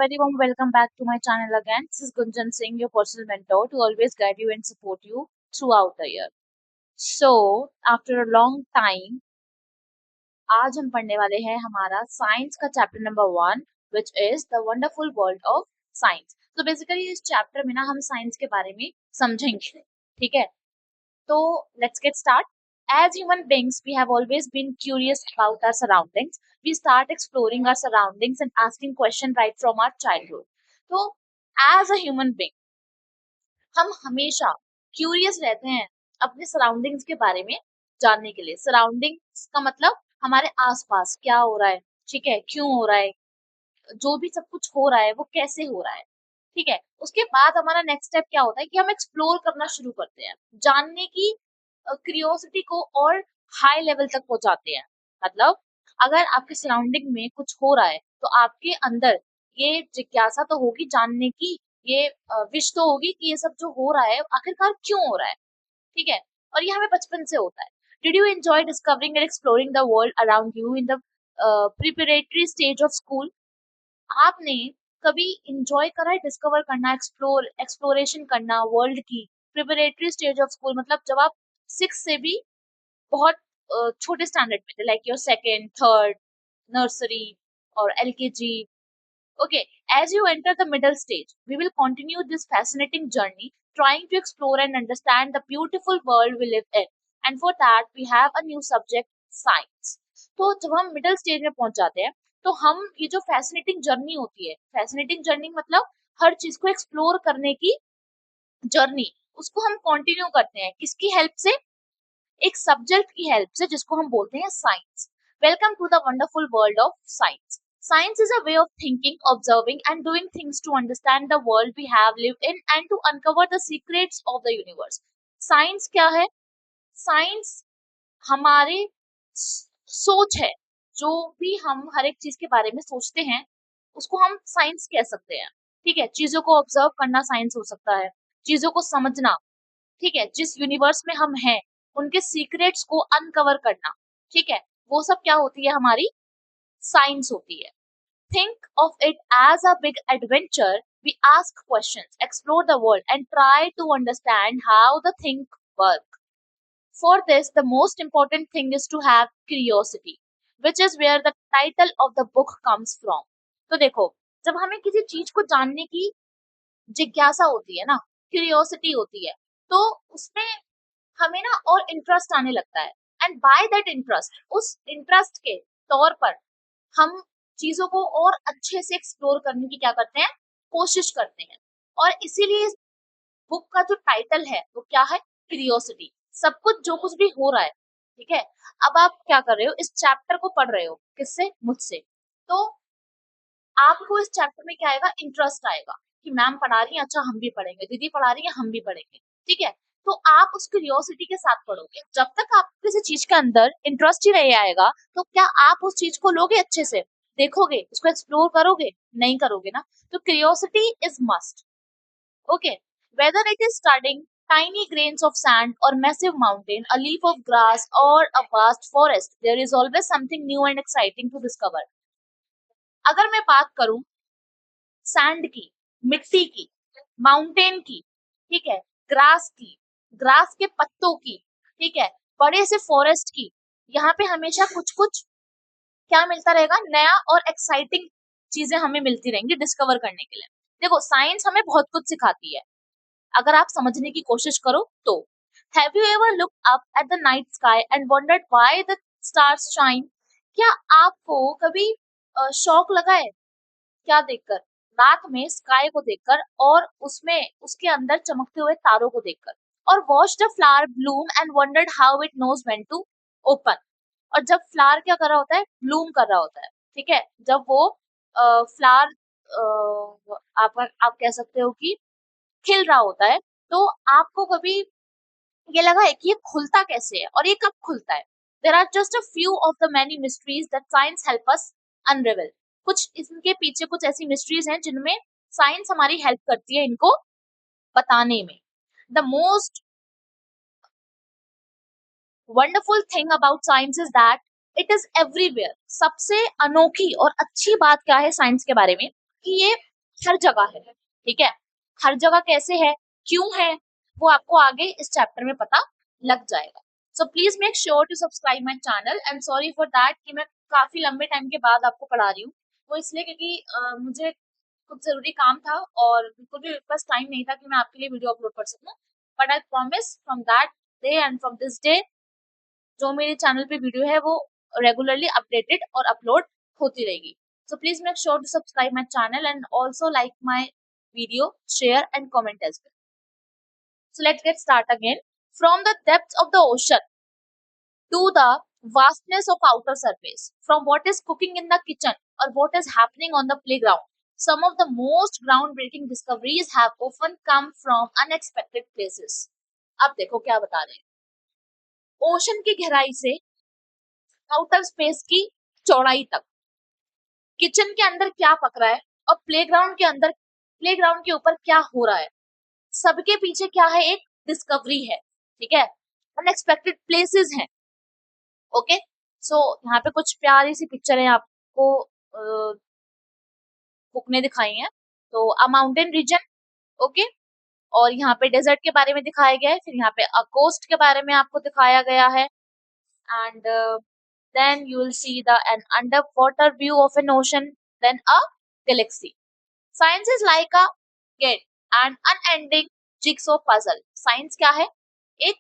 Very warm welcome back to my channel again. This is Gunjan Singh, your personal mentor, to always guide you and support you throughout the year. So, after a long time, आज हम पढ़ने वाले हैं हमारा science का chapter number 1, which is the wonderful world of science. तो basically इस chapter में ना हम साइंस के बारे में समझेंगे, ठीक है? So let's get start. As human beings, we have always been curious about our surroundings. We start exploring our surroundings and asking questions right from our childhood. So, as a human being, हम हमेशा curious रहते हैं अपने surroundings के बारे में जानने के लिए. सराउंडिंग्स का मतलब हमारे आसपास क्या हो रहा है, ठीक है, क्यों हो रहा है, जो भी सब कुछ हो रहा है वो कैसे हो रहा है, ठीक है. उसके बाद हमारा नेक्स्ट स्टेप क्या होता है कि हम एक्सप्लोर करना शुरू करते हैं, जानने की क्यूरियोसिटी को और हाई लेवल तक पहुंचाते हैं. मतलब अगर आपके सराउंडिंग में कुछ हो रहा है तो आपके अंदर ये जिज्ञासा तो होगी जानने की, ये विश तो होगी कि ये सब जो हो रहा है आखिरकार क्यों हो रहा है, ठीक है. और ये हमें बचपन से होता है. Did you enjoy discovering and exploring the world around you in the preparatory stage of school? आपने कभी इंजॉय करा है डिस्कवर करना, एक्सप्लोरेशन करना वर्ल्ड की प्रिपरेटरी स्टेज ऑफ स्कूल? मतलब जब आप 6 से भी बहुत छोटे स्टैंडर्ड में थे, like your second, third, nursery और LKG. Okay, as you enter the middle stage, we will continue this fascinating journey, trying to explore and understand the beautiful world we live in. And for that, we have a new subject, science. तो जब हम middle stage में पहुंच जाते हैं, तो हम ये जो फैसिनेटिंग जर्नी होती है, फैसिनेटिंग जर्नी मतलब हर चीज को एक्सप्लोर करने की जर्नी, उसको हम कंटिन्यू करते हैं. किसकी हेल्प से? एक सब्जेक्ट की हेल्प से, जिसको हम बोलते हैं science. Welcome to the wonderful world of science. Science is a way of thinking, observing, and doing things to understand the world we have lived in and to uncover the secrets of the universe. Science क्या है? Science हमारे सोच है. जो भी हम हर एक चीज के बारे में सोचते हैं, उसको हम साइंस कह सकते हैं, ठीक है. चीजों को ऑब्जर्व करना साइंस हो सकता है, चीजों को समझना, ठीक है, जिस यूनिवर्स में हम हैं उनके सीक्रेट्स को अनकवर करना, ठीक है, वो सब क्या होती है? हमारी साइंस होती है. Think of it as a big adventure. We ask questions, explore the world, and try to understand how the things work. For this, the most important thing is to have curiosity, which is where the title of the book comes from. तो देखो, जब हमें किसी चीज को जानने की जिज्ञासा होती है ना, क्यूरियोसिटी होती है, तो उसमें हमें ना और इंटरेस्ट आने लगता है. एंड बाय दैट इंटरेस्ट, उस इंटरेस्ट के तौर पर हम चीजों को और अच्छे से एक्सप्लोर करने की क्या करते हैं? कोशिश करते हैं. और इसीलिए इस बुक का जो टाइटल है वो क्या है? क्यूरियोसिटी. सब कुछ जो कुछ भी हो रहा है, ठीक है. अब आप क्या कर रहे हो? इस चैप्टर को पढ़ रहे हो. किससे? मुझसे. तो आपको इस चैप्टर में क्या आएगा? इंटरेस्ट आएगा कि मैम पढ़ा रही है, अच्छा हम भी पढ़ेंगे, दीदी पढ़ा रही है, हम भी पढ़ेंगे, ठीक है. तो आप उस क्यूरियोसिटी के साथ पढ़ोगे. जब तक आपको किसी चीज के अंदर इंटरेस्ट ही नहीं आएगा, तो क्या आप उस चीज को लोगे अच्छे से? देखोगे, उसको एक्सप्लोर करोगे? नहीं करोगे ना. तो curiosity is must. Okay. Weather it is studying tiny grains of sand or massive mountain, a leaf of grass or a vast forest, there is always something new and exciting to discover. अगर मैं बात करूं sand की, मिट्टी की, mountain की, ठीक है, ग्रास की, ग्रास के पत्तों की, ठीक है, बड़े से फॉरेस्ट की, यहाँ पे हमेशा कुछ कुछ क्या मिलता रहेगा? नया और एक्साइटिंग चीजें हमें मिलती रहेंगी डिस्कवर करने के लिए. देखो, साइंस हमें बहुत कुछ सिखाती है अगर आप समझने की कोशिश करो तो. Have you ever look up at the night sky and wondered why the stars shine? क्या आपको कभी शौक लगा है क्या देखकर? रात में स्काई को देखकर और उसमें उसके अंदर चमकते हुए तारों को देखकर. और watch the flower bloom and wondered how it knows when to open. और जब फ्लावर क्या कर रहा होता है? ब्लूम कर रहा होता है, ठीक है. जब वो फ्लावर आप कह सकते हो कि खिल रहा होता है, तो आपको कभी ये लगा है कि ये खुलता कैसे है और ये कब खुलता है? There are just a few of the many mysteries that science help us unravel. कुछ इसके पीछे कुछ ऐसी मिस्ट्रीज हैं जिनमें साइंस हमारी हेल्प करती है इनको बताने में. The most wonderful thing about science is that it is everywhere. सबसे अनोखी और अच्छी बात क्या है साइंस के बारे में? कि ये हर जगह है, ठीक है। हर जगह कैसे है, क्यों है, वो आपको आगे इस चैप्टर में पता लग जाएगा। So please make sure to subscribe my channel. I am sorry for that कि मैं काफी लंबे टाइम के बाद आपको पढ़ा रही हूँ। वो इसलिए क्योंकि मुझे कुछ जरूरी काम था और बिल्कुल भी मेरे पास टाइम नहीं था कि मैं आपके लिए वीडियो अपलोड कर सकूं। But I promise from that day and from this day जो मेरे चैनल पे वीडियो है वो रेगुलरली अपडेटेड और अपलोड होती रहेगी। So please make sure to subscribe my channel and also like my video, share and comment as well. So let's get started again. From the depths of the ocean to the vastness of outer surface, from what is cooking in the kitchen or what is happening on the playground, some of the most groundbreaking discoveries have often come from unexpected places. अब देखो क्या बता रहे हैं, ocean की गहराई से outer space की चौड़ाई तक, किचन के अंदर क्या पक रहा है और प्लेग्राउंड के अंदर, प्लेग्राउंड के ऊपर क्या हो रहा है, सबके पीछे क्या है, एक डिस्कवरी है, ठीक है। अनएक्सपेक्टेड प्लेसेस हैं। ओके, सो यहाँ पे कुछ प्यारी सी पिक्चर है आपको बुक ने दिखाई है। तो अ माउंटेन रीजन, ओके, और यहाँ पे डेजर्ट के बारे में दिखाया गया है, फिर यहाँ पे अ कोस्ट के बारे में आपको दिखाया गया है, and then you will see the an underwater view of an ocean, then a galaxy. Science is like a get an unending jigsaw puzzle. Science क्या है, एक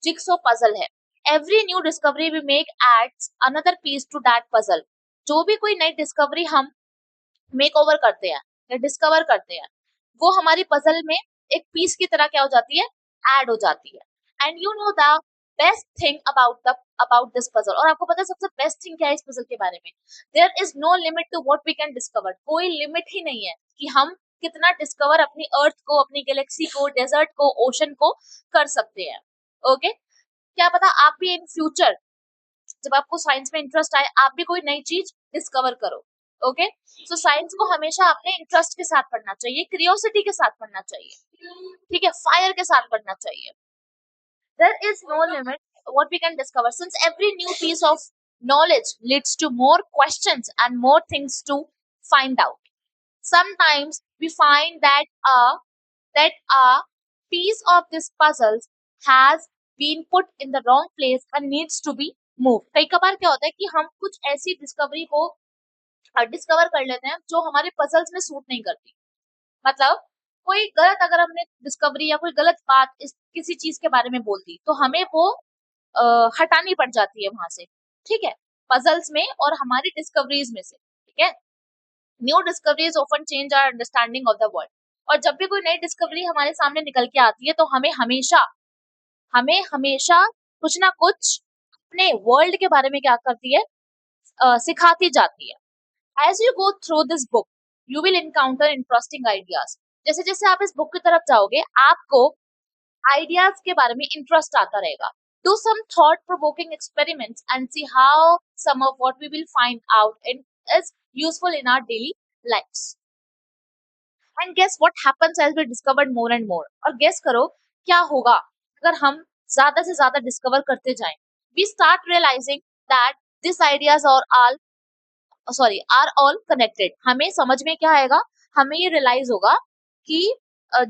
jigsaw puzzle है। Every new discovery we make adds another piece to that puzzle. जो भी कोई नई discovery हम make over करते हैं या डिस्कवर करते हैं, वो हमारी पजल में एक पीस की तरह क्या हो जाती है, ऐड हो जाती है। And you know the best thing about this puzzle, और आपको पता है सबसे बेस्ट थिंग क्या है इस पजल के बारे में, there is no limit to what we can discover. कोई लिमिट ही नहीं है कि हम कितना डिस्कवर अपनी अर्थ को, अपनी गैलेक्सी को, डेजर्ट को, ओशन को कर सकते हैं। ओके, क्या पता आप भी इन फ्यूचर जब आपको साइंस में इंटरेस्ट आए आप भी कोई नई चीज डिस्कवर करो। ओके, सो साइंस को हमेशा अपने इंटरेस्ट के साथ पढ़ना चाहिए, क्यूरियोसिटी के साथ पढ़ना चाहिए, ठीक है, फायर के साथ पढ़ना चाहिए। There is no limit what we can discover, since every new piece of knowledge leads to more questions and more things to find out. Sometimes we find that a piece of this puzzle has been put in the wrong place and needs to be moved. कई कबार क्या होता है कि हम कुछ ऐसी discovery को डिस्कवर कर लेते हैं जो हमारे पजल्स में सूट नहीं करती। मतलब कोई गलत, अगर हमने डिस्कवरी या कोई गलत बात इस किसी चीज के बारे में बोल दी तो हमें वो हटानी पड़ जाती है वहां से, ठीक है, पजल्स में और हमारी डिस्कवरीज में से, ठीक है। New discoveries often change our understanding of the world. और जब भी कोई नई डिस्कवरी हमारे सामने निकल के आती है तो हमें हमेशा कुछ ना कुछ अपने वर्ल्ड के बारे में क्या करती है, सिखाती जाती है। As you go through this book, you will encounter interesting ideas. जैसे जैसे आप इस बुक की तरफ जाओगे आपको आइडियाज के बारे में इंटरेस्ट आता रहेगा। Do some thought-provoking experiments and see how some of what we will find out is useful in our daily lives. And guess what happens as we discovered more and more. और guess करो क्या होगा अगर हम ज्यादा से ज्यादा discover करते जाएं। We start realizing that these ideas are all connected. हमें समझ में क्या आएगा, हमें ये रियलाइज होगा कि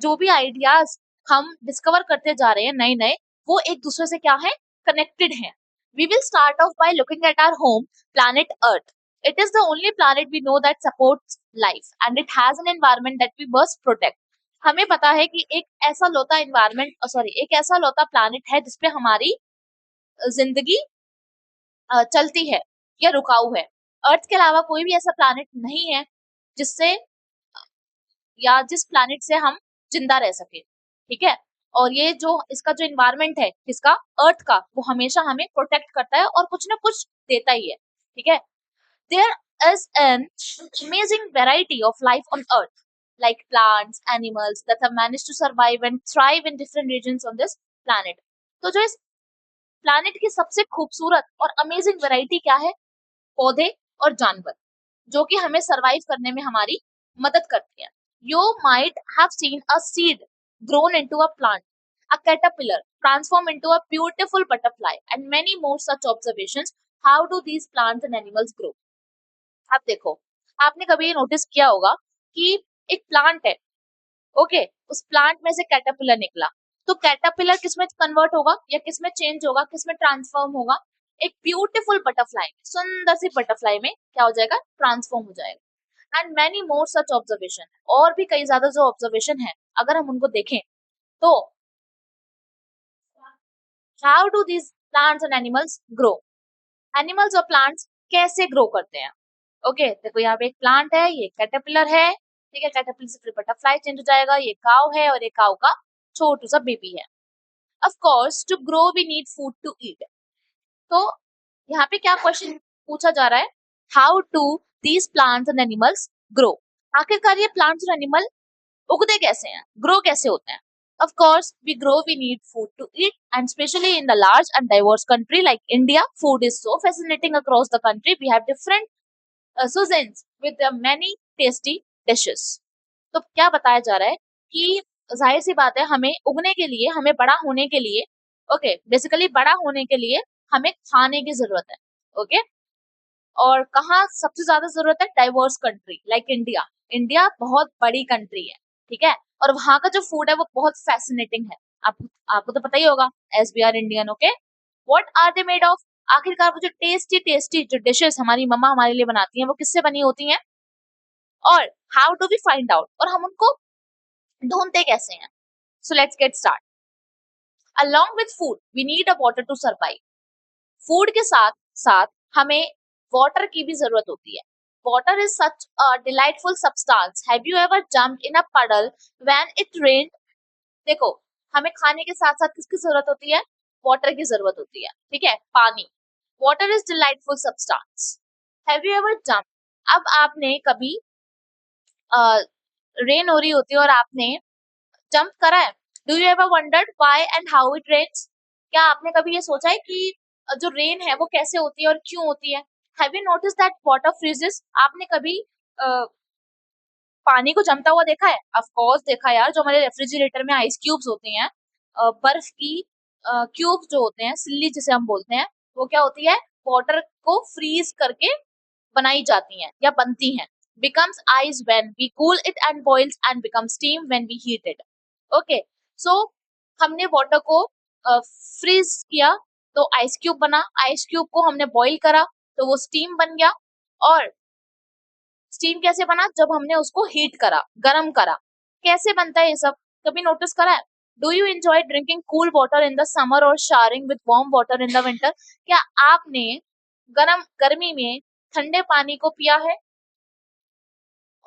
जो भी आइडियाज हम डिस्कवर करते जा रहे हैं नए नए, वो एक दूसरे से क्या है, कनेक्टेड हैं। We will start off by looking at our home planet Earth. It is the only planet we know that supports life and it has an environment that we must protect. हमें पता है कि एक ऐसा लौता एक ऐसा लौता planet है जिसपे हमारी जिंदगी चलती है या रुकाऊ है। अर्थ के अलावा कोई भी ऐसा प्लानिट नहीं है जिससे या जिस प्लानिट से हम जिंदा रह सके, ठीक है। और ये जो इसका जो इन्वायरमेंट है किसका, अर्थ का, वो हमेशा हमें प्रोटेक्ट करता है और कुछ ना कुछ देता ही है, ठीक है। There is an amazing variety of life on Earth, like plants, animals that have managed to survive and thrive in different regions on this planet. तो जो इस प्लानिट की सबसे खूबसूरत और अमेजिंग वैरायटी क्या है, पौधे और जानवर, जो कि हमें सरवाइव करने में हमारी मदद करती हैं। You might have seen a seed grown into a plant, a caterpillar transform into a beautiful butterfly, and many more such observations. How do these plants and animals grow? अब देखो, आपने कभी ये नोटिस किया होगा कि एक प्लांट है, ओके, उस प्लांट में से कैटरपिलर निकला, तो कैटरपिलर किसमें कन्वर्ट होगा या किसमें चेंज होगा, किसमें ट्रांसफॉर्म होगा, एक ब्यूटीफुल बटरफ्लाई में, सुंदर सी बटरफ्लाई में क्या हो जाएगा, ट्रांसफॉर्म हो जाएगा। And many more such observation, और भी कई ज्यादा जो ऑब्जर्वेशन है अगर हम उनको देखें तो how do these plants and animals grow, animals और प्लांट्स कैसे ग्रो करते हैं। ओके, देखो यहाँ पे एक प्लांट है, ये कैटरपिलर है, ठीक है, कैटरपिलर से फिर बटरफ्लाई चेंज हो जाएगा, ये काउ है और ये काउ का छोटू सा बेबी है। Of course to grow we need food to eat. तो यहाँ पे क्या क्वेश्चन पूछा जा रहा है, how do these plants and animals grow, आखिरकार ये प्लांट्स और एनिमल उगते कैसे हैं, ग्रो कैसे होते हैं। Of course, we grow, we need food to eat, and especially in the large and diverse country like India, food is so fascinating across the country. We have different cuisines with their many tasty dishes. तो क्या बताया जा रहा है कि जाहिर सी बात है, हमें उगने के लिए, हमें बड़ा होने के लिए, ओके, बेसिकली बड़ा होने के लिए हमें खाने की जरूरत है, ओके, और कहाँ सबसे ज्यादा जरूरत है, diverse country like India. India बहुत बड़ी कंट्री है, ठीक है, और वहां का जो फूड है वो बहुत फैसिनेटिंग है। आप आपको तो पता ही होगा, as we are Indian, okay, what are they made of, आखिरकार वो जो टेस्टी टेस्टी जो डिशेस हमारी मम्मा हमारे लिए बनाती हैं वो किससे बनी होती हैं, और how do we find out, और हम उनको ढूंढते कैसे हैं। So let's get start. Along with food we need a water to survive, food के साथ साथ हमें वाटर की भी जरूरत होती है। Water is such a delightful substance, have you ever jumped in a puddle when it रेन्ड। देखो, हमें खाने के साथ साथ किसकी जरूरत होती है, वाटर की जरूरत होती है, ठीक है, पानी। Water is delightful substance, have you ever jump, अब आपने कभी रेन हो रही होती है और आपने जंप करा है, do you ever wondered why and how it rains, क्या आपने कभी ये सोचा है कि जो रेन है वो कैसे होती है और क्यों होती है। Have you notice that water freezes, आपने कभी अ, पानी को जमता हुआ देखा है, ऑफ कोर्स देखा है यार, जो हमारे रेफ्रिजरेटर में आइस क्यूब्स होते हैं, बर्फ की क्यूब्स जो होते हैं, सिल्ली जिसे हम बोलते हैं, वो क्या होती है, वाटर को फ्रीज करके बनाई जाती हैं या बनती हैं। becomes ice when we cool it and boils and becomes steam when we heat it, okay, so हमने वाटर को फ्रीज किया तो आइस क्यूब बना, आइस क्यूब को हमने बॉईल करा तो वो स्टीम बन गया, और स्टीम कैसे बना, जब हमने उसको हीट करा, गरम करा। कैसे बनता है ये सब, कभी नोटिस करा है। Do you enjoy drinking cool water in the summer और showering with warm water in the winter, क्या आपने गर्मी में ठंडे पानी को पिया है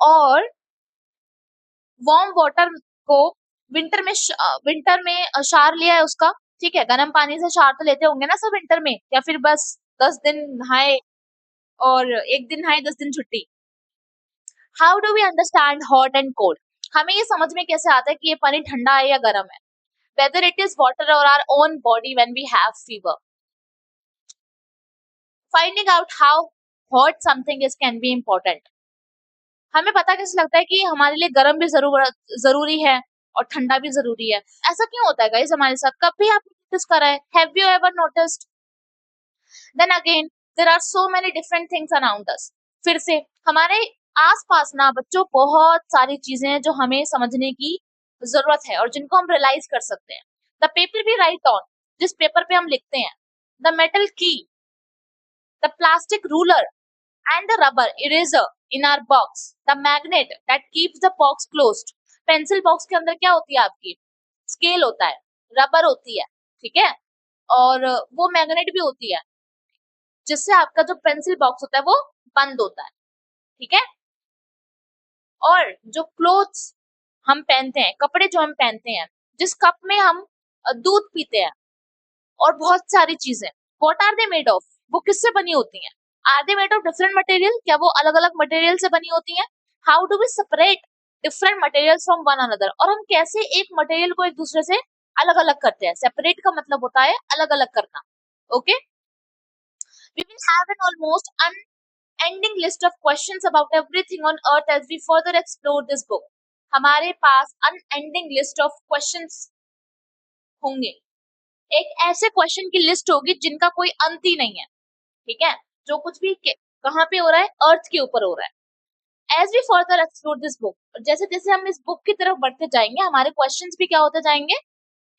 और वार्म वाटर को विंटर में शार लिया है उसका, ठीक है, गर्म पानी से शार तो लेते होंगे ना सब विंटर में, या फिर बस 10 दिन नहाए और एक दिन नहाए 10 दिन छुट्टी। How do we understand hot and cold, हमें ये समझ में कैसे आता है कि ये पानी ठंडा है या गर्म है, वेदर इट इज वाटर और our own body when we have fever. Finding out how hot something is can be important, हमें पता कैसे लगता है कि हमारे लिए गर्म भी जरूरी है और ठंडा भी जरूरी है। ऐसा क्यों होता है गाइस हमारे साथ, कभी आपने नोटिस करा है, have you ever noticed. Then again there are so many different things around us, फिर से हमारे आसपास ना बच्चों बहुत सारी चीजें हैं जो हमें समझने की जरूरत है और जिनको हम रियलाइज कर सकते हैं। The paper we write on, जिस पेपर पे हम लिखते हैं, द मेटल की, the plastic ruler and the rubber eraser in our box, the magnet that keeps the box closed। Pencil box के अंदर क्या होती है आपकी, स्केल होता है, रबर होती है, ठीक है, और वो मैग्नेट भी होती है जिससे आपका जो पेंसिल बॉक्स होता है वो बंद होता है, ठीक है। और जो क्लोथ्स हम पहनते हैं, कपड़े जो हम पहनते हैं, जिस कप में हम दूध पीते हैं, और बहुत सारी चीजें, what are they made of, वो किससे बनी होती हैं, are they made of different material, क्या वो अलग अलग मटेरियल से बनी होती हैं। How do we separate different material from one another, और हम कैसे एक मटेरियल को एक दूसरे से अलग अलग करते हैं। सेपरेट का मतलब होता है अलग अलग करना, okay. We will have an almost unending list of questions about everything on earth as we further explore this book, हमारे पास अनएंडिंग लिस्ट ऑफ क्वेश्चंस होंगे, एक ऐसे क्वेश्चन की लिस्ट होगी जिनका कोई अंत ही नहीं है, ठीक है, जो कुछ भी कहाँ पे हो रहा है, अर्थ के ऊपर हो रहा है। As we further explore this book, जैसे जैसे हम इस बुक की तरफ बढ़ते जाएंगे, हमारे क्वेश्चंस भी क्या होते जाएंगे,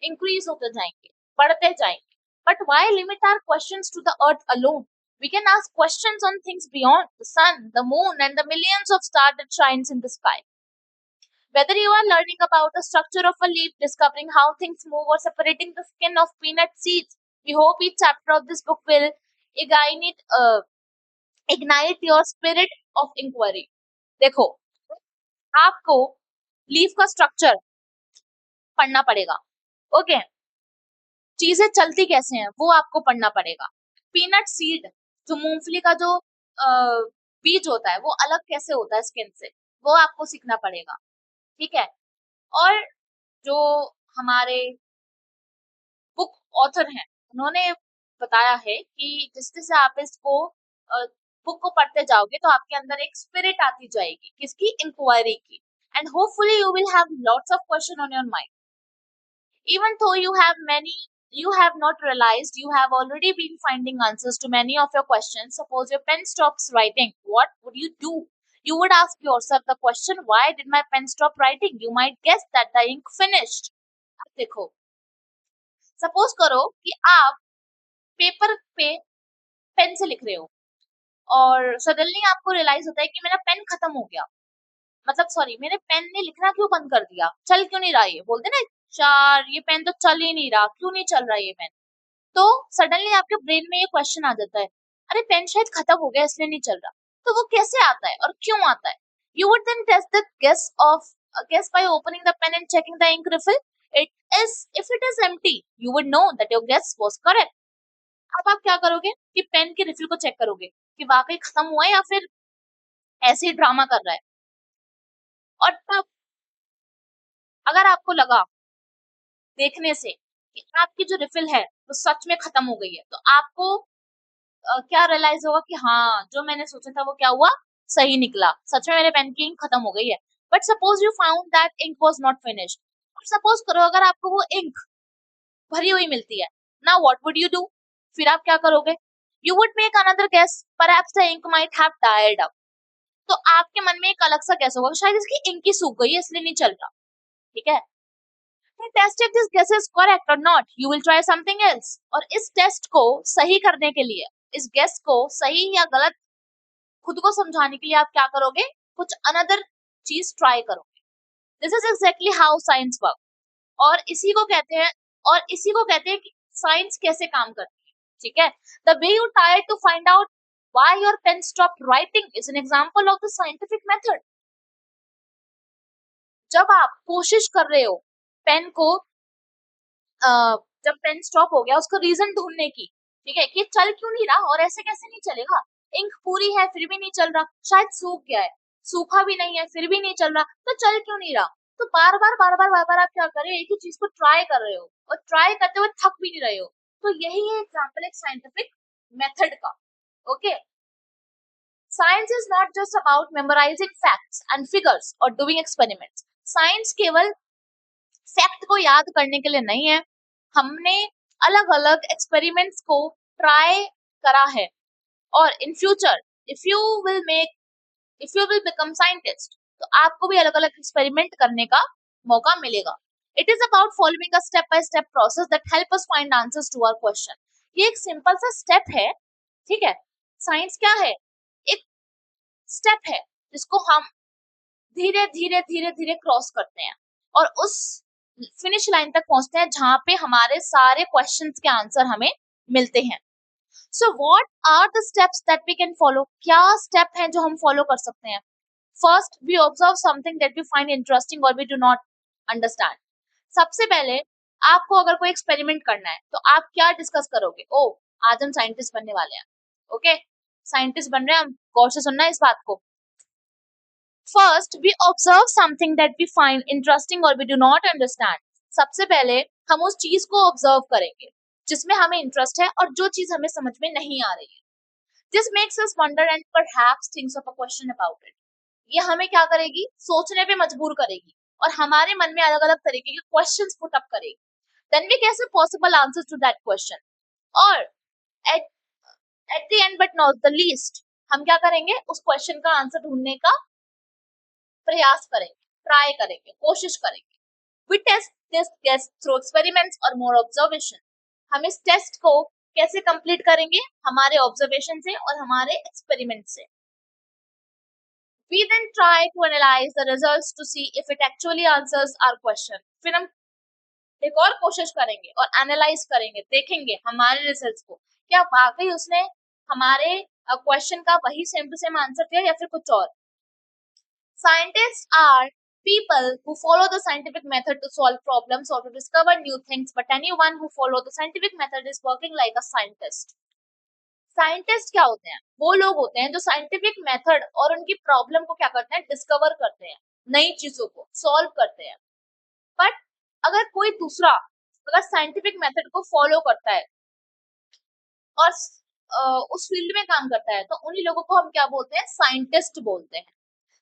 इंक्रीज होते जाएंगे, बढ़ते जाएंगे. But why limit our questions to the earth alone? We can ask questions on things beyond the sun, the moon, and the millions of stars that shines in the sky. Whether you are learning about the structure of a leaf, discovering how things move, or separating the skin of peanut seeds, we hope each chapter of this book will ignite, ignite your spirit of inquiry. देखो, आपको leaf का structure पढ़ना पड़ेगा. Okay, चीजें चलती कैसे हैं वो आपको पढ़ना पड़ेगा. पीनट सीड, जो मूंगफली का जो बीज होता है, वो अलग कैसे होता है स्किन से, वो आपको सीखना पड़ेगा. ठीक है. और जो हमारे बुक ऑथर हैं, उन्होंने बताया है कि जिस जैसे आप इसको बुक को पढ़ते जाओगे तो आपके अंदर एक स्पिरिट आती जाएगी, किसकी, इंक्वायरी की. And hopefully you will have lots of question on your mind. Even though you have not realized you have already been finding answers to many of your questions. Suppose your pen stops writing. What would you do? You would ask yourself the question, why did my pen stop writing? You might guess that the ink finished. अब देखो, suppose करो कि आप paper पे pen से लिख रहे हो और सडनली आपको रियलाइज होता है कि मेरा पेन खत्म हो गया. मतलब सॉरी, मेरे पेन ने लिखना क्यों बंद कर दिया, चल क्यों नहीं रहा, ये बोलते ना चार, ये पेन तो चल ही नहीं रहा, क्यों नहीं चल रहा ये पेन. तो सडनली आपके ब्रेन में ये क्वेश्चन आ जाता है, अरे पेन शायद खत्म हो गया इसलिए नहीं चल रहा. तो वो कैसे आता है और क्यों आता है? You would then test the guess by opening the pen and checking the ink refill. If it is empty, you would know that your guess was correct. अब आप क्या करोगे कि पेन के रिफिल को चेक करोगे कि वाकई खत्म हुआ है या फिर ऐसे ही ड्रामा कर रहा है. और तब अगर आपको लगा देखने से कि आपकी जो रिफिल है वो सच में खत्म हो गई है, तो आपको क्या रियलाइज होगा कि हाँ, जो मैंने सोचा था वो क्या हुआ, सही निकला, सच में मेरे पेन की इंक खत्म हो गई है. But suppose you found that ink was not finished. और सपोज करो अगर आपको वो इंक भरी हुई मिलती है, now what would you do? फिर आप क्या करोगे? You would make another guess, perhaps the ink might have dried up. तो आपके मन में एक अलग सा गेस होगा, शायद इसकी इंक ही सूख गई है इसलिए नहीं चल रहा. ठीक है. Test if this guess is correct और not. You will try something else. और इस टेस्ट को सही करने के लिए, इस गेस को सही या गलत खुद को समझाने के लिए आप क्या करोगे, कुछ अनदर चीज ट्राई करोगे. This is exactly how science work. और इसी को कहते हैं कि साइंस कैसे काम करती है. ठीक है. The way you try to find out why your pen stopped writing is an example of the scientific method. जब आप कोशिश कर रहे हो पेन को जब पेन स्टॉप हो गया उसका रीजन ढूंढने की, ठीक है, कि चल क्यों नहीं रहा और ऐसे कैसे नहीं चलेगा, इंक पूरी है फिर भी नहीं चल रहा, शायद सूख गया है, सूखा भी नहीं है फिर भी नहीं चल रहा, तो चल क्यों नहीं रहा. तो बार बार आप क्या कर रहे हो, एक ही चीज को ट्राई कर रहे हो और ट्राई करते हुए थक भी नहीं रहे हो. तो यही है एग्जाम्पल एक साइंटिफिक मेथड का. Okay. Science is not just about memorising facts and figures और डूइंग एक्सपेरिमेंट्स. साइंस केवल फैक्ट को याद करने के लिए नहीं है. हमने अलग अलग एक्सपेरिमेंट्स को ट्राई करा है. और in future if you will become scientist, तो आपको भी अलग अलग एक्सपेरिमेंट करने का मौका मिलेगा. It is about following a step by step process that help us find answers to our question. ये एक सिंपल सा स्टेप है. ठीक है. साइंस क्या है? एक स्टेप है जिसको हम धीरे धीरे धीरे धीरे क्रॉस करते हैं और उस फिनिश लाइन तक पहुंचते हैं जहां पे हमारे सारे क्वेश्चंस के आंसर हमें मिलते हैं. So what are the steps that we can follow? क्या स्टेप हैं जो हम फॉलो कर सकते हैं? First, we observe something that we find interesting और वी डू नॉट अंडरस्टैंड. सबसे पहले आपको अगर कोई एक्सपेरिमेंट करना है तो आप क्या डिस्कस करोगे? ओ, आज हम साइंटिस्ट बनने वाले हैं. ओके, साइंटिस्ट बन रहे हैं हम, गौर से सुनना इस बात को. First, we observe something that we find interesting or we do not understand. सबसे पहले हम उस चीज को ऑब्जर्व करेंगे जिसमें हमें इंटरेस्ट है और जो चीज हमें समझ में नहीं आ रही है. This makes us wonder and perhaps thinks of a question about it. ये हमें क्या करेगी? सोचने पे मजबूर करेगी और हमारे मन में अलग अलग तरीके के क्वेश्चंस पुट अप करेगी. Then we guess a possible answer to that question. और at the end but not the least, हम क्या करेंगे? उस क्वेश्चन का आंसर ढूंढने का प्रयास करेंगे, ट्राई करेंगे, कोशिश करेंगे। We test this guess through experiments or more observation. हम इस टेस्ट को कैसे कंप्लीट करेंगे? हमारे ऑब्जर्वेशन से और हमारे एक्सपेरिमेंट से। We then try to analyze the results to see if it actually answers our question. फिर हम एक और कोशिश करेंगे और एनालाइज करेंगे, देखेंगे हमारे रिजल्ट्स को, क्या वाकई उसने हमारे क्वेश्चन का वही सेम टू सेम आंसर दिया या फिर कुछ और। Scientists are people who follow the scientific method to solve problems or to discover new things, but anyone who follow the scientific method is working like a scientist. Scientist क्या होते हैं? वो लोग होते हैं जो साइंटिफिक मेथड और उनकी प्रॉब्लम को क्या करते हैं? डिस्कवर करते हैं, नई चीजों को सॉल्व करते हैं। बट अगर कोई दूसरा अगर साइंटिफिक मेथड को फॉलो करता है और उस फील्ड में काम करता है तो उन्हीं लोगों को हम क्या बोलते हैं? साइंटिस्ट बोलते हैं।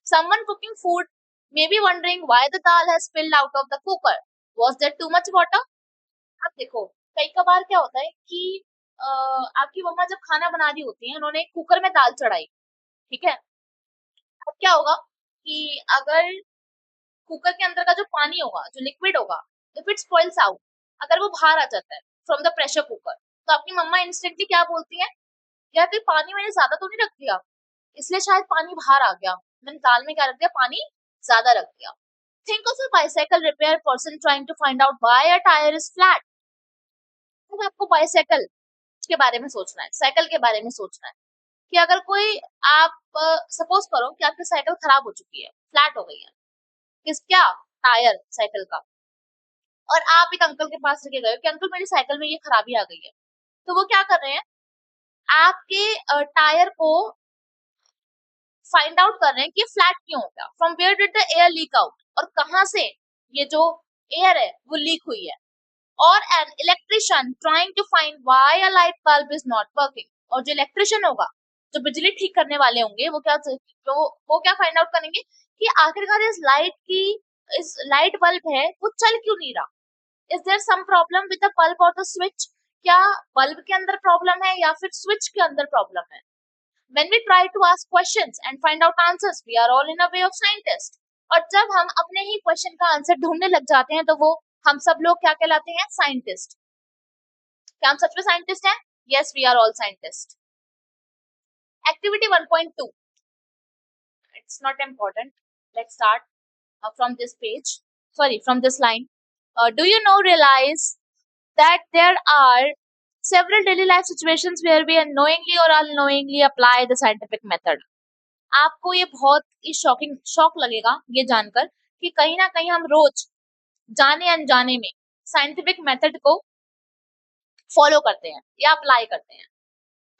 Someone cooking food may be wondering why the dal has spilled out of the cooker. Was there too much water? अब देखो, कई कबार क्या होता है कि आपकी मम्मा जब खाना बना रही होती है, उन्होंने कुकर में दाल चढ़ाई, ठीक है। अब क्या होगा कि अगर कुकर के अंदर का जो पानी होगा, जो लिक्विड होगा, इफ इट स्पॉइल्स आउट, अगर वो बाहर आ जाता है फ्रॉम द प्रेशर कुकर, तो आपकी मम्मा इंस्टेंटली क्या बोलती है? यार फिर पानी मैंने ज्यादा तो नहीं रख दिया, इसलिए शायद पानी बाहर आ गया, मैंने दाल में क्या रख दिया? पानी ज्यादा रख दिया। Think of a bicycle repair person trying to find out why a tire is flat. अब आपको बाइसाइकिल के बारे में सोचना है, साइकिल के बारे में सोचना है कि अगर कोई आप सपोज करो कि आपकी साइकिल खराब हो चुकी है, फ्लैट हो गई है, किस क्या टायर साइकिल का, और आप एक अंकल के पास लेके गए कि अंकल मेरी साइकिल में ये खराबी आ गई है, तो वो क्या कर रहे हैं? आपके टायर को फाइंड आउट कर रहे हैं कि फ्लैट क्यों हो गया, from where did the air leak out, और कहां से ये जो एयर है वो लीक हुई है। और an electrician trying to find why a light bulb is not working, और जो इलेक्ट्रिशियन होगा, जो बिजली ठीक करने वाले होंगे, वो क्या फाइंड आउट करेंगे कि आखिरकार इस लाइट बल्ब है वो चल क्यों नहीं रहा। Is there some problem with the bulb और द स्विच, क्या बल्ब के अंदर प्रॉब्लम है या फिर स्विच के अंदर प्रॉब्लम है। When we try to ask questions and find out answers, we are all in a way of scientist. और जब हम अपने ही क्वेश्चन का आंसर ढूंढने लग जाते हैं तो वो हम सब लोग क्या कहलाते हैं? साइंटिस्ट। क्या हम सच में साइंटिस्ट हैं? Yes, we are all scientists. Activity 1.2. It's not important. Let's start from this page. Sorry, from this line. Do you realize that there are several daily life situations where we unknowingly or unknowingly apply the scientific method? आपको ये बहुत ही shock लगेगा ये जानकर कि कहीं ना कहीं हम रोज जाने अनजाने में साइंटिफिक मेथड को फॉलो करते हैं या अप्लाई करते हैं।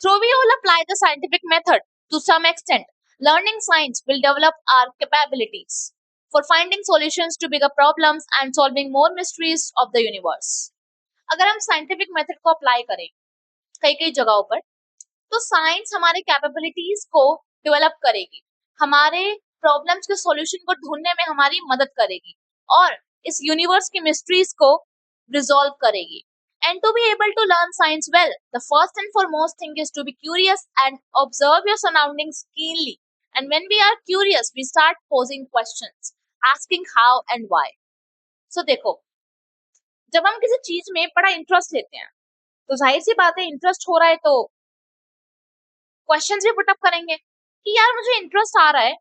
Through we all apply the scientific method to some extent, learning science will develop our capabilities for finding solutions to bigger problems and solving more mysteries of the universe. अगर हम scientific method को apply करें कई कई जगहों पर, तो science हमारे कैपेबिलिटीज को डेवलप करेगी, हमारे प्रॉब्लम्स के सॉल्यूशन को ढूंढने में हमारी मदद करेगी और इस यूनिवर्स की मिस्ट्रीज को रिजॉल्व करेगी। And to be able to learn science well, the first and foremost thing is to be curious and observe your surroundings keenly. And when we are curious, we start posing questions, asking how and why. So देखो, जब हम किसी चीज में बड़ा interest लेते हैं तो जाहिर सी बात है, इंटरेस्ट हो रहा है तो क्वेश्चंस भी पुटअप करेंगे कि यार मुझे इंटरेस्ट आ रहा है,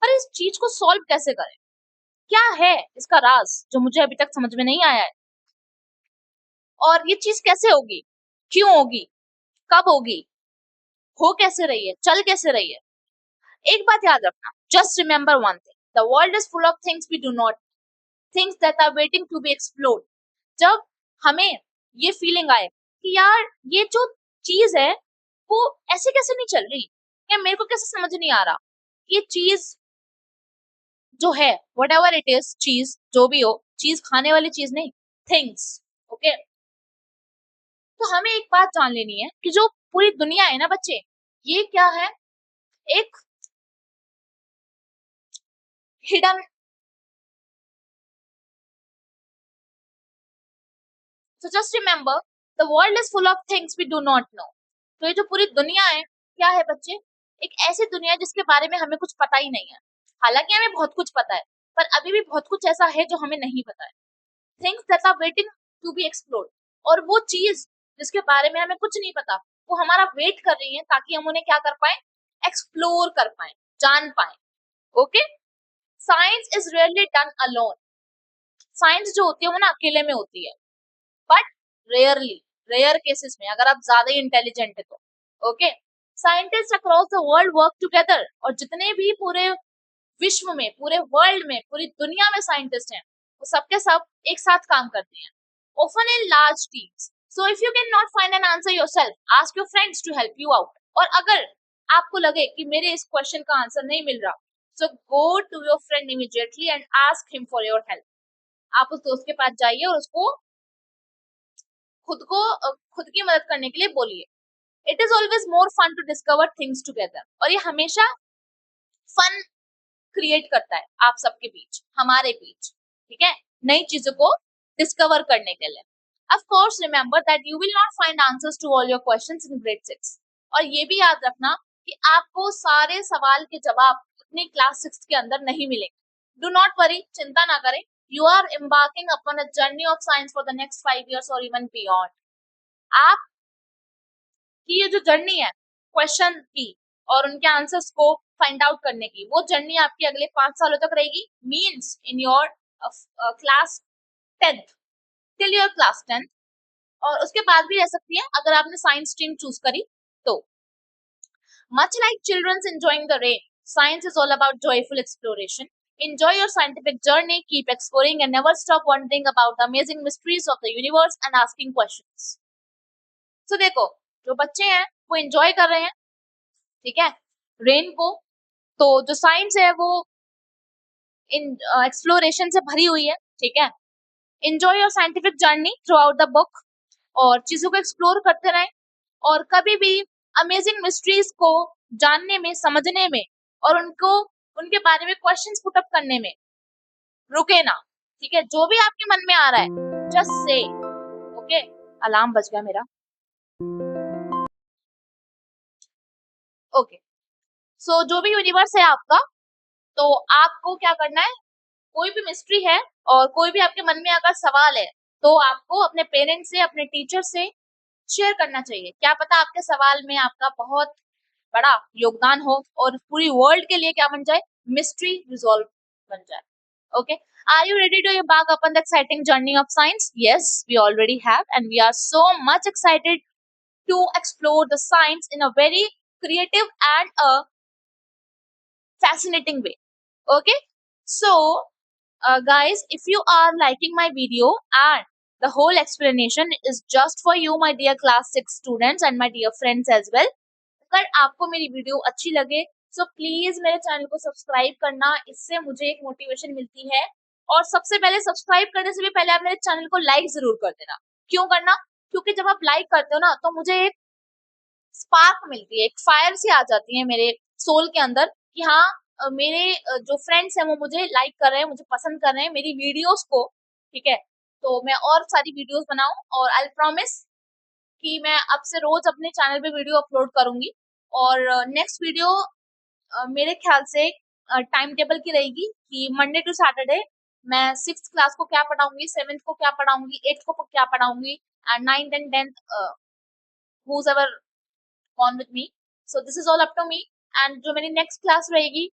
पर इस चीज को सॉल्व कैसे करें, क्या है इसका राज जो मुझे अभी तक समझ में नहीं आया है, और ये चीज कैसे होगी, क्यों होगी, कब होगी, हो कैसे रही है, चल कैसे रही है। एक बात याद रखना, just remember one thing, the world is full of things we do not, things that are waiting to be explored. जब हमें ये फीलिंग आए कि यार ये जो चीज है वो ऐसे कैसे नहीं चल रही, या मेरे को कैसे समझ नहीं आ रहा, ये चीज जो है वट एवर इट इज, चीज जो भी हो, चीज खाने वाली चीज नहीं, थिंग्स, ओके। तो हमें एक बात जान लेनी है कि जो पूरी दुनिया है ना बच्चे, ये क्या है? एक hidden, so just remember the world is full of things we do not know. तो ये जो पूरी दुनिया है क्या है बच्चे? एक ऐसी दुनिया जिसके बारे में हमें कुछ पता ही नहीं है। हालांकि हमें बहुत कुछ पता है, पर अभी भी बहुत कुछ ऐसा है जो हमें नहीं पता है, things that are waiting to be explored. और वो चीज जिसके बारे में हमें कुछ नहीं पता, वो हमारा वेट कर रही है ताकि हम उन्हें क्या कर पाए, एक्सप्लोर कर पाए, जान पाए। Okay, science is rarely done alone. Science जो होती है वो ना अकेले में होती है, बट रेयरली, रेयर केसेस में, अगर आप ज्यादा ही इंटेलिजेंट है तो। Okay, scientist across the world work together, और जितने भी पूरे विश्व में, पूरे वर्ल्ड में, पूरी दुनिया में साइंटिस्ट हैं, वो सबके सब एक साथ काम करते हैं, often in large teams. So if you cannot find an answer yourself, ask your friends to help you out. और अगर आपको लगे कि मेरे इस क्वेश्चन का आंसर नहीं मिल रहा, so go to your friend immediately and ask him for your help. आप उस दोस्त के पास जाइए और उसको खुद की मदद करने के लिए बोलिए। It is always more fun to discover things together, और ये हमेशा फन क्रिएट करता है आप सबके बीच, हमारे बीच, ठीक है, नई चीजों को डिस्कवर करने के लिए। Of course remember that you will not find answers to all your questions in grade 6, और ये भी याद रखना कि आपको सारे सवाल के जवाब अपनी क्लास 6 के अंदर नहीं मिलेंगे। डू नॉट वरी, चिंता ना करें, you are embarking upon a journey of science for the next 5 years और इवन बियॉन्ड। आप की ये जो जर्नी है क्वेश्चन की और उनके आंसर्स को फाइंड आउट करने की, वो जर्नी आपकी अगले 5 सालों तक रहेगी। Means in your class 10th, till your class 10th, और उसके बाद भी रह सकती है अगर आपने साइंस स्ट्रीम चूज करी तो। Much like childrens enjoying the rain, science is all about joyful exploration. Enjoy your scientific journey, keep exploring and never stop wondering about the amazing mysteries of the universe and asking questions. So देखो, जो बच्चे हैं वो enjoy कर रहे हैं, ठीक है, रेन को, तो जो साइंस है वो इन एक्सप्लोरेशन से भरी हुई है, ठीक है। Enjoy your scientific journey through out the book, और चीजों को एक्सप्लोर करते रहें, और कभी भी अमेजिंग मिस्ट्रीज को जानने में, समझने में, और उनको उनके बारे में क्वेश्चंस पुट अप करने में रुके ना, ठीक है। जो भी आपके मन में आ रहा है जस्ट से, ओके। अलार्म बज गया मेरा, ओके। सो जो भी यूनिवर्स है आपका, तो आपको क्या करना है, कोई भी मिस्ट्री है और कोई भी आपके मन में अगर सवाल है, तो आपको अपने पेरेंट्स से, अपने टीचर से शेयर करना चाहिए। क्या पता आपके सवाल में आपका बहुत बड़ा योगदान हो और पूरी वर्ल्ड के लिए क्या बन जाए, मिस्ट्री रिजॉल्व बन जाए। Okay, are you ready to embark upon the exciting journey of science? Yes, we already have, and we are so much excited to explore the science in a very creative and a fascinating way. Okay, so guys, if you are liking my video and the whole explanation is just for you, my dear class 6 students and my dear friends as well, अगर आपको मेरी video अच्छी लगे तो please मेरे channel को subscribe करना, इससे मुझे एक मोटिवेशन मिलती है। और सबसे पहले सब्सक्राइब करने से भी पहले आप मेरे चैनल को लाइक जरूर कर देना। क्यों करना? क्योंकि जब आप लाइक करते हो ना, तो मुझे एक स्पार्क मिलती है, एक फायर सी आ जाती है मेरे सोल के अंदर कि हाँ, मेरे जो फ्रेंड्स हैं वो मुझे लाइक कर रहे हैं, मुझे पसंद कर रहे हैं मेरी वीडियोस को, ठीक है। तो मैं और सारी वीडियोस बनाऊं, और आई प्रॉमिस कि मैं अब से रोज अपने चैनल पे वीडियो अपलोड करूंगी। और नेक्स्ट वीडियो मेरे ख्याल से टाइम टेबल की रहेगी कि मंडे टू सैटरडे मैं 6th क्लास को क्या पढ़ाऊंगी, 7th को क्या पढ़ाऊंगी, 8th को क्या पढ़ाऊंगी, and 9th and 10th who's ever on with me. So this is all up to me. And जो मेरी नेक्स्ट क्लास रहेगी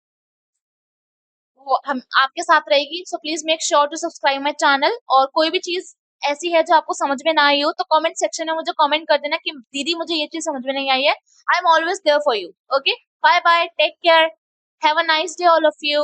वो हम आपके साथ रहेगी। So please make sure to subscribe my channel. और कोई भी चीज ऐसी है जो आपको समझ में ना आई हो, तो कमेंट सेक्शन में मुझे कमेंट कर देना कि दीदी मुझे ये चीज समझ में नहीं आई है। I am always there for you. Okay, bye bye, take care, have a nice day all of you.